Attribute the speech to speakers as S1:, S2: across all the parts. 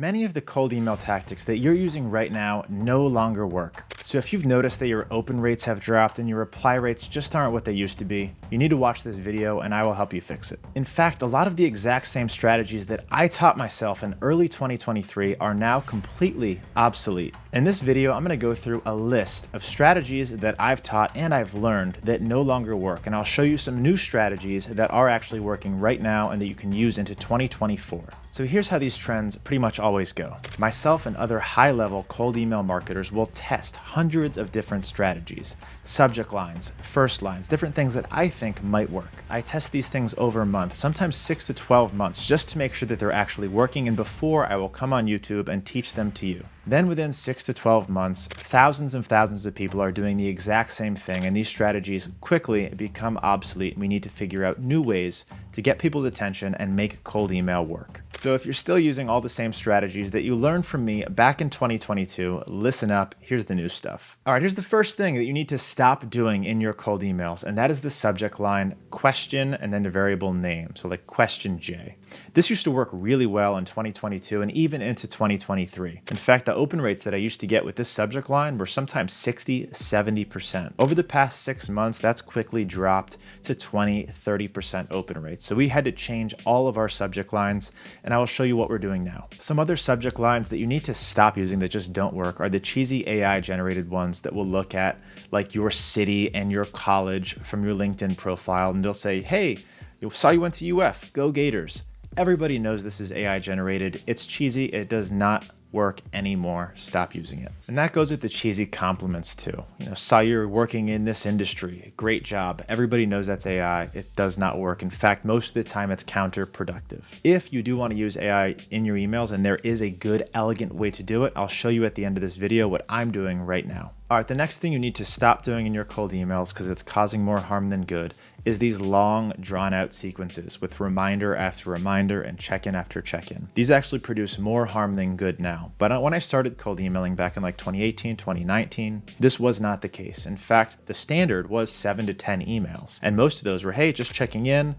S1: Many of the cold email tactics that you're using right now no longer work. So if you've noticed that your open rates have dropped and your reply rates just aren't what they used to be, you need to watch this video and I will help you fix it. In fact, a lot of the exact same strategies that I taught myself in early 2023 are now completely obsolete. In this video, I'm going to go through a list of strategies that I've taught and I've learned that no longer work, and I'll show you some new strategies that are actually working right now and that you can use into 2024. So here's how these trends pretty much always go. Myself and other high-level cold email marketers will test hundreds of different strategies, subject lines, first lines, different things that I think might work. I test these things over months, sometimes 6 to 12 months, just to make sure that they're actually working, and before I will come on YouTube and teach them to you. Then within 6 to 12 months, thousands and thousands of people are doing the exact same thing, and these strategies quickly become obsolete. We need to figure out new ways to get people's attention and make cold email work. So if you're still using all the same strategies that you learned from me back in 2022, listen up, here's the new stuff. All right, here's the first thing that you need to stop doing in your cold emails, and that is the subject line, question, and then the variable name. So like question J. This used to work really well in 2022 and even into 2023. In fact, the open rates that I used to get with this subject line were sometimes 60-70%. Over the past 6 months, that's quickly dropped to 20-30% open rates. So we had to change all of our subject lines, and I will show you what we're doing now. Some other subject lines that you need to stop using that just don't work are the cheesy AI generated ones that will look at like your city and your college from your LinkedIn profile, and they'll say, hey, saw you went to UF, go Gators. Everybody knows this is AI generated. It's cheesy. It does not work anymore. Stop using it. And that goes with the cheesy compliments too. Saw you're working in this industry. Great job. Everybody knows that's AI. It does not work. In fact, most of the time it's counterproductive. If you do want to use AI in your emails, and there is a good, elegant way to do it, I'll show you at the end of this video what I'm doing right now. All right, the next thing you need to stop doing in your cold emails, because it's causing more harm than good, is these long, drawn-out sequences with reminder after reminder and check-in after check-in. These actually produce more harm than good now. But when I started cold emailing back in like 2018, 2019, this was not the case. In fact, the standard was 7 to 10 emails. And most of those were, hey, just checking in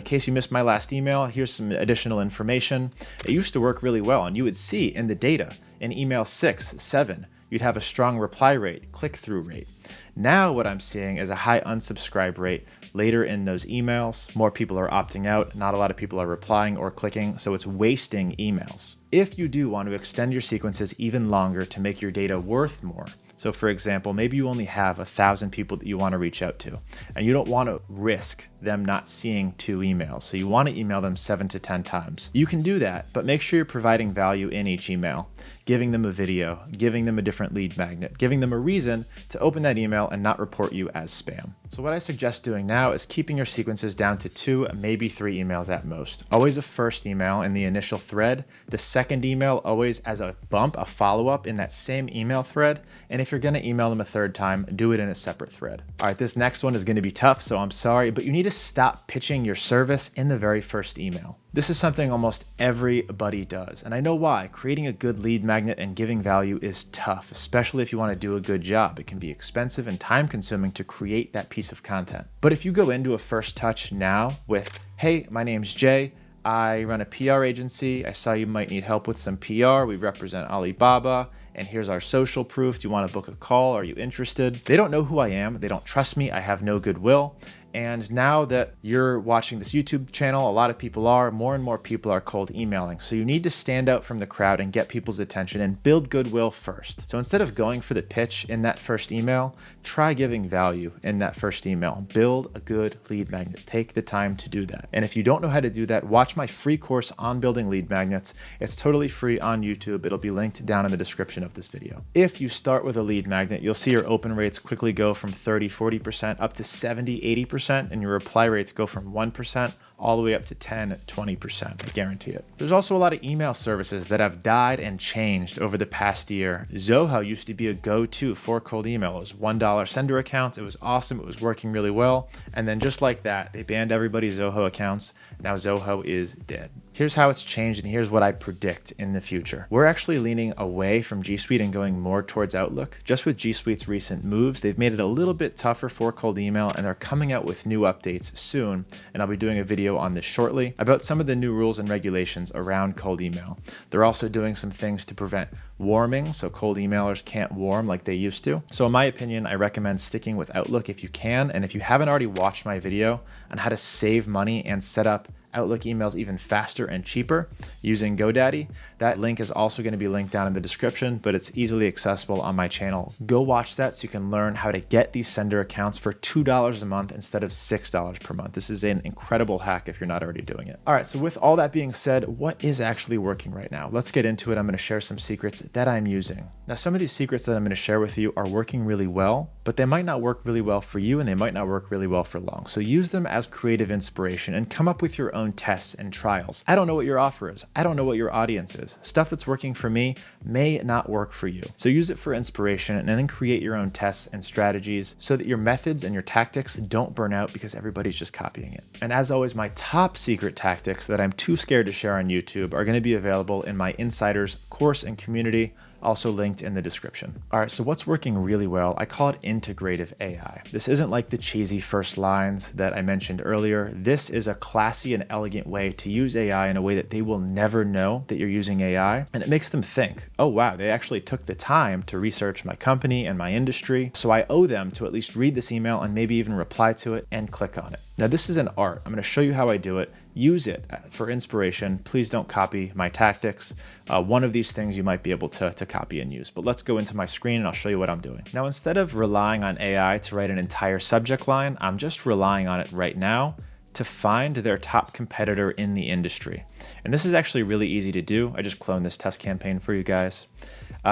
S1: case you missed my last email, here's some additional information. It used to work really well, and you would see in the data in email 6, 7, you'd have a strong reply rate, click-through rate. Now what I'm seeing is a high unsubscribe rate later in those emails. More people are opting out. Not a lot of people are replying or clicking, so it's wasting emails. If you do want to extend your sequences even longer to make your data worth more, so for example, maybe you only have 1,000 people that you want to reach out to, and you don't want to risk them not seeing 2 emails. So you want to email them 7 to 10 times. You can do that, but make sure you're providing value in each email, giving them a video, giving them a different lead magnet, giving them a reason to open that email and not report you as spam. So what I suggest doing now is keeping your sequences down to 2, maybe 3 emails at most. Always a first email in the initial thread, the second email always as a bump, a follow-up in that same email thread, and if you're going to email them a third time, do it in a separate thread. All right, this next one is going to be tough, so I'm sorry, but you need to stop pitching your service in the very first email. This is something almost everybody does, and I know why. Creating a good lead magnet and giving value is tough, especially if you want to do a good job. It can be expensive and time-consuming to create that piece of content. But if you go into a first touch now with, hey, my name's Jay, I run a PR agency. I saw you might need help with some PR. We represent Alibaba, and here's our social proof. Do you want to book a call? Are you interested? They don't know who I am. They don't trust me. I have no goodwill. And now that you're watching this YouTube channel, a lot of people are, more and more people are cold emailing. So you need to stand out from the crowd and get people's attention and build goodwill first. So instead of going for the pitch in that first email, try giving value in that first email. Build a good lead magnet. Take the time to do that. And if you don't know how to do that, watch my free course on building lead magnets. It's totally free on YouTube. It'll be linked down in the description of this video. If you start with a lead magnet, you'll see your open rates quickly go from 30-40% up to 70-80%. And your reply rates go from 1% all the way up to 10-20%. I guarantee it. There's also a lot of email services that have died and changed over the past year. Zoho used to be a go-to for cold email. It was $1 sender accounts. It was awesome. It was working really well. And then just like that, they banned everybody's Zoho accounts. Now Zoho is dead. Here's how it's changed, and here's what I predict in the future. We're actually leaning away from G Suite and going more towards Outlook. Just with G Suite's recent moves, they've made it a little bit tougher for cold email, and they're coming out with new updates soon. And I'll be doing a video video on this shortly about some of the new rules and regulations around cold email. They're also doing some things to prevent warming, so cold emailers can't warm like they used to. So in my opinion, I recommend sticking with Outlook if you can. And if you haven't already watched my video on how to save money and set up Outlook emails even faster and cheaper using GoDaddy, that link is also going to be linked down in the description, but it's easily accessible on my channel. Go watch that so you can learn how to get these sender accounts for $2 a month instead of $6 per month. This is an incredible hack if you're not already doing it. All right, so with all that being said, what is actually working right now? Let's get into it. I'm going to share some secrets that I'm using. Now, some of these secrets that I'm going to share with you are working really well, but they might not work really well for you and they might not work really well for long. So use them as creative inspiration and come up with your own tests and trials. I don't know what your offer is. I don't know what your audience is. Stuff that's working for me may not work for you. So use it for inspiration and then create your own tests and strategies so that your methods and your tactics don't burn out because everybody's just copying it. And as always, my top secret tactics that I'm too scared to share on YouTube are going to be available in my Insiders course and community, also linked in the description. All right, so what's working really well? I call it integrative AI. This isn't like the cheesy first lines that I mentioned earlier. This is a classy and elegant way to use AI in a way that they will never know that you're using AI. And it makes them think, oh wow, they actually took the time to research my company and my industry. So I owe them to at least read this email and maybe even reply to it and click on it. Now this is an art. I'm going to show you how I do it. Use it for inspiration. Please don't copy my tactics. One of these things you might be able to copy and use, but let's go into my screen and I'll show you what I'm doing. Now, instead of relying on AI to write an entire subject line, I'm just relying on it right now to find their top competitor in the industry. And this is actually really easy to do. I just cloned this test campaign for you guys.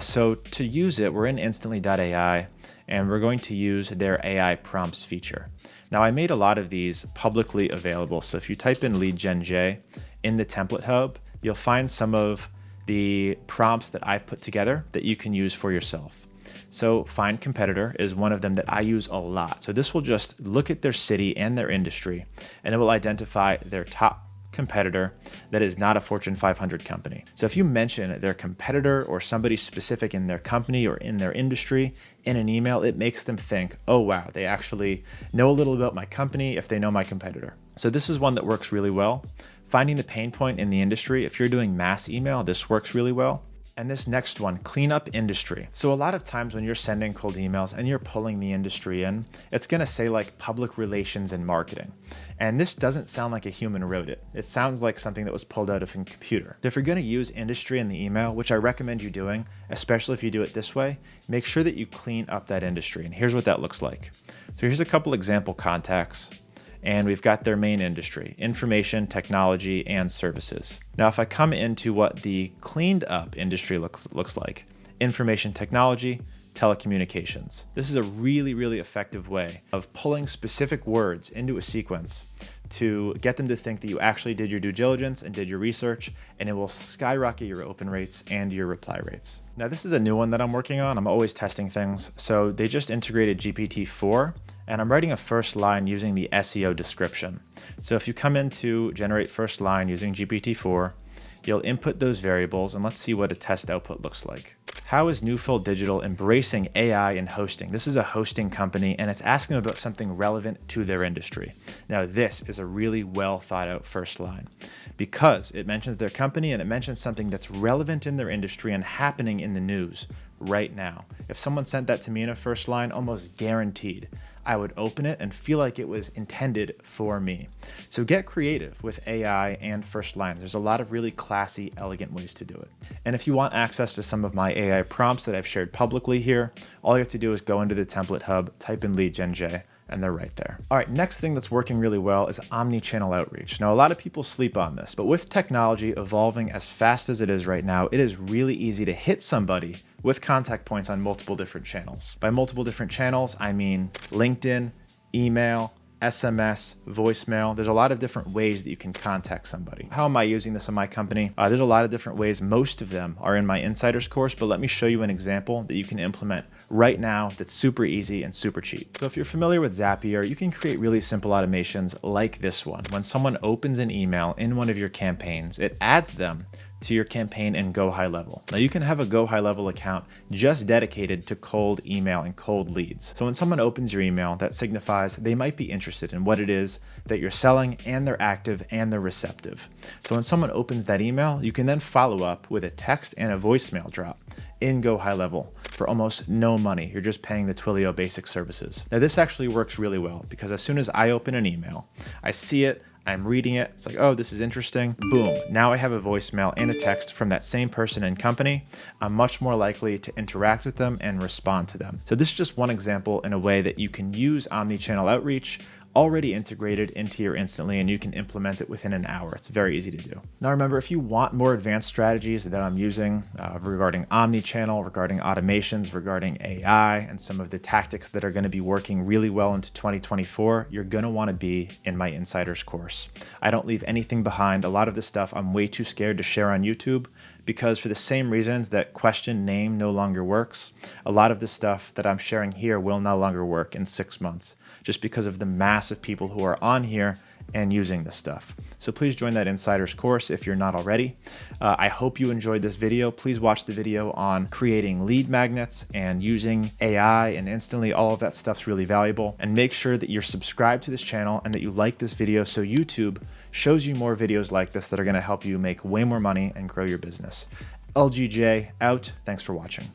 S1: So to use it, we're in instantly.ai and we're going to use their AI prompts feature. Now I made a lot of these publicly available. So if you type in lead gen J in the template hub, you'll find some of the prompts that I've put together that you can use for yourself. So find competitor is one of them that I use a lot. So this will just look at their city and their industry, and it will identify their top competitor that is not a Fortune 500 company. So if you mention their competitor or somebody specific in their company or in their industry in an email, it makes them think, oh wow, they actually know a little about my company if they know my competitor. So this is one that works really well. Finding the pain point in the industry. If you're doing mass email, this works really well. And this next one, clean up industry. So a lot of times when you're sending cold emails and you're pulling the industry in, it's gonna say like public relations and marketing. And this doesn't sound like a human wrote it. It sounds like something that was pulled out of a computer. So if you're gonna use industry in the email, which I recommend you doing, especially if you do it this way, make sure that you clean up that industry. And here's what that looks like. So here's a couple example contacts. And we've got their main industry, information, technology, and services. Now, if I come into what the cleaned up industry looks like, information technology, telecommunications. This is a really, really effective way of pulling specific words into a sequence to get them to think that you actually did your due diligence and did your research, and it will skyrocket your open rates and your reply rates. Now, this is a new one that I'm working on. I'm always testing things. So they just integrated GPT-4, and I'm writing a first line using the SEO description. So if you come into generate first line using GPT-4, you'll input those variables, and let's see what a test output looks like. How is Newfold Digital embracing AI in hosting? This is a hosting company, and it's asking about something relevant to their industry. Now, this is a really well thought out first line because it mentions their company and it mentions something that's relevant in their industry and happening in the news right now. If someone sent that to me in a first line, almost guaranteed, I would open it and feel like it was intended for me. So get creative with AI and first lines. There's a lot of really classy, elegant ways to do it. And if you want access to some of my AI prompts that I've shared publicly here, all you have to do is go into the template hub, type in lead gen J, and they're right there. All right, next thing that's working really well is omni-channel outreach. Now, a lot of people sleep on this, but with technology evolving as fast as it is right now, it is really easy to hit somebody with contact points on multiple different channels. By multiple different channels, I mean LinkedIn, email, SMS, voicemail. There's a lot of different ways that you can contact somebody. How am I using this in my company? There's a lot of different ways. Most of them are in my Insiders course, but let me show you an example that you can implement right now that's super easy and super cheap. So if you're familiar with Zapier, you can create really simple automations like this one. When someone opens an email in one of your campaigns, it adds them to your campaign in Go High Level. Now you can have a Go High Level account just dedicated to cold email and cold leads. So when someone opens your email, that signifies they might be interested in what it is that you're selling, and they're active and they're receptive. So when someone opens that email, you can then follow up with a text and a voicemail drop in Go High Level for almost no money. You're just paying the Twilio basic services. Now this actually works really well because as soon as I open an email, I see it, I'm reading it, it's like, oh, this is interesting. Boom, now I have a voicemail and a text from that same person and company. I'm much more likely to interact with them and respond to them. So this is just one example in a way that you can use omni-channel outreach already integrated into your Instantly, and you can implement it within an hour. It's very easy to do. Now remember, if you want more advanced strategies that I'm using regarding omni-channel, regarding automations, regarding AI, and some of the tactics that are going to be working really well into 2024, you're going to want to be in my Insiders course. I don't leave anything behind. A lot of the stuff I'm way too scared to share on YouTube because for the same reasons that question name no longer works, a lot of the stuff that I'm sharing here will no longer work in 6 months, just because of the mass of people who are on here and using this stuff. So please join that Insiders course if you're not already. I hope you enjoyed this video. Please watch the video on creating lead magnets and using AI and Instantly. All of that stuff's really valuable. And make sure that you're subscribed to this channel and that you like this video so YouTube shows you more videos like this that are gonna help you make way more money and grow your business. LGJ out. Thanks for watching.